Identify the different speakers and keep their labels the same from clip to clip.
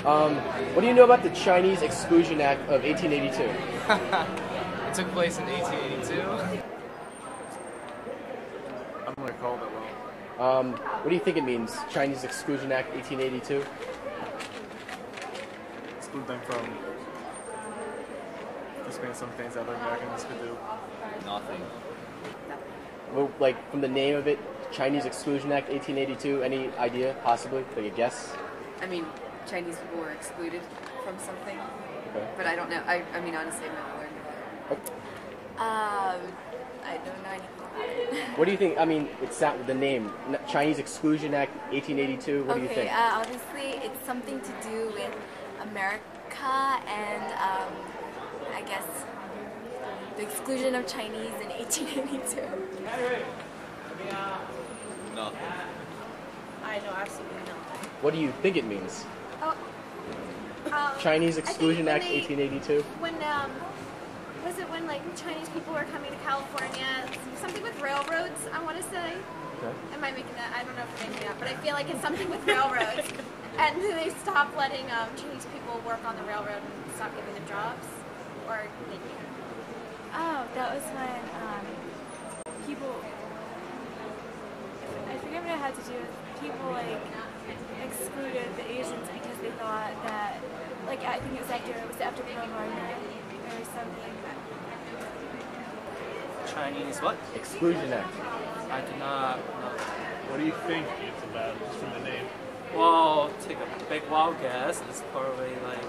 Speaker 1: What do you know about the Chinese Exclusion Act of 1882?
Speaker 2: It took place in 1882.
Speaker 3: I don't recall that well.
Speaker 1: What do you think it means, Chinese Exclusion Act 1882?
Speaker 3: Exclude them from participating in some things that other Americans could do.
Speaker 2: Nothing.
Speaker 1: Well, like, from the name of it, Chinese Exclusion Act 1882, any idea, possibly? Like a guess?
Speaker 4: I mean, Chinese people were excluded from something,
Speaker 1: Okay.
Speaker 4: but I don't know. I mean, honestly, I've never learned about it. I don't know anything about it.
Speaker 1: What do you think? I mean, it's not the name, Chinese Exclusion Act 1882. What do you think?
Speaker 5: Obviously, it's something to do with America and I guess the exclusion of Chinese in 1882.
Speaker 2: Nothing.
Speaker 5: I know absolutely nothing.
Speaker 1: What do you think it means?
Speaker 5: Oh,
Speaker 1: Chinese Exclusion Act
Speaker 5: when
Speaker 1: 1882.
Speaker 5: When was it when like Chinese people were coming to California? Something with railroads, I want to say.
Speaker 1: Okay.
Speaker 5: Am I making that? I don't know if I'm making that, but I feel like it's something with railroads. And they stopped letting Chinese people work on the railroad and stopped giving them jobs, or they can't.
Speaker 6: Oh, that was when people. I forget what it had to do with people like excluded the Asians because they thought that, like, I think it was after Pearl Harbor or something.
Speaker 2: Chinese what?
Speaker 1: Exclusion Act.
Speaker 2: I do not know.
Speaker 3: What do you think it's about, just from the name?
Speaker 2: Well, take a big wild guess. It's probably like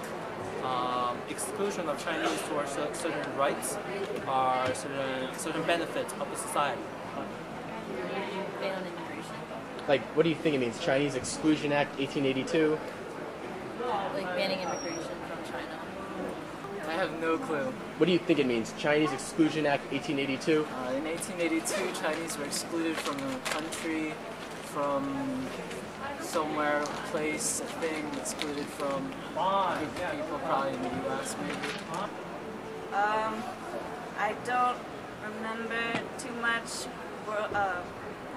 Speaker 2: exclusion of Chinese towards certain rights or certain benefits of the society.
Speaker 4: Ban on immigration.
Speaker 1: Like, what do you think it means? Chinese Exclusion Act 1882.
Speaker 4: Like banning immigration from China.
Speaker 2: I have no clue.
Speaker 1: What do you think it means? Chinese Exclusion Act 1882.
Speaker 2: In 1882, Chinese were excluded from the country, from somewhere, place, a thing, excluded from people probably in the U.S. maybe.
Speaker 7: I don't remember too much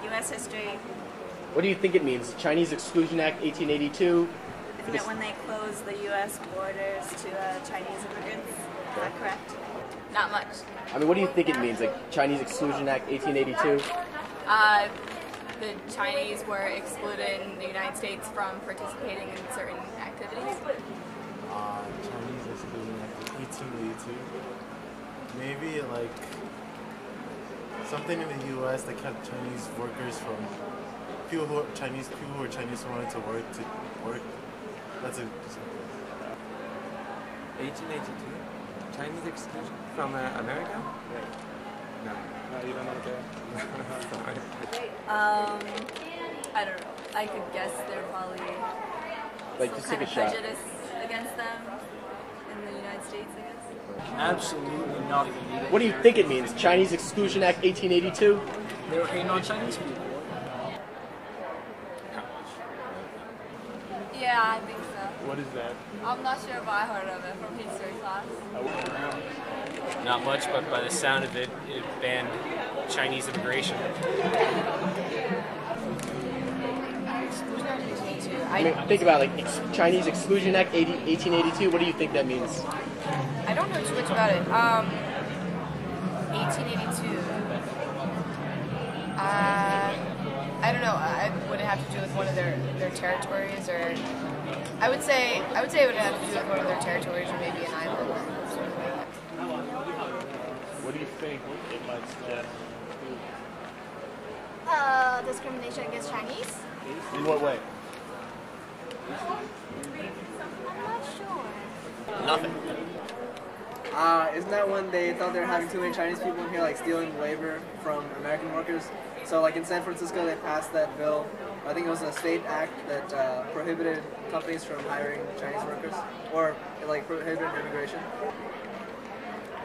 Speaker 7: U.S. history.
Speaker 1: What do you think it means? Chinese Exclusion Act 1882.
Speaker 7: Isn't it when they closed the U.S. borders to Chinese immigrants? Is that correct?
Speaker 4: Not much.
Speaker 1: I mean, what do you think it means? Like, Chinese Exclusion Act 1882?
Speaker 4: The Chinese were excluded in the United States from participating in certain activities.
Speaker 8: Chinese Exclusion Act 1882. Maybe like something in the U.S. that kept Chinese workers from Chinese who wanted to work. That's a.
Speaker 9: 1882. Chinese exclusion from America? No.
Speaker 3: No, you don't know that?
Speaker 9: Sorry.
Speaker 4: I don't know. I could guess they're probably
Speaker 1: Like,
Speaker 4: some
Speaker 1: just
Speaker 4: kind
Speaker 1: take a
Speaker 4: of
Speaker 1: shot.
Speaker 4: prejudice against them in the United States, I guess.
Speaker 2: Absolutely nothing.
Speaker 1: What do you think it means? Chinese Exclusion Act 1882?
Speaker 2: They were hating on Chinese people.
Speaker 4: Yeah, I think so.
Speaker 3: What is that?
Speaker 4: I'm not sure, but I heard of it from history class.
Speaker 10: Not much, but by the sound of it, it banned Chinese immigration.
Speaker 1: I mean, think about it, like, Chinese Exclusion Act 1882. What do you think that means?
Speaker 4: I don't know too much about it. 1882. I don't know. Would it have to do with one of their territories, or I would say it would have to do with one of their territories, or maybe an island. Sort of like that.
Speaker 3: What do you think it might suggest?
Speaker 6: Discrimination against Chinese?
Speaker 3: In what way?
Speaker 6: I'm not sure.
Speaker 10: Nothing.
Speaker 11: Isn't that when they thought they were having too many Chinese people in here, like stealing labor from American workers? So, like in San Francisco, they passed that bill. I think it was a state act that prohibited companies from hiring Chinese workers, or like prohibited immigration.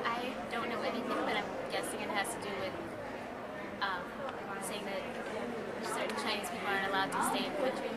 Speaker 5: I don't know anything, but I'm guessing it has to do with saying that certain Chinese people aren't allowed to stay in the country.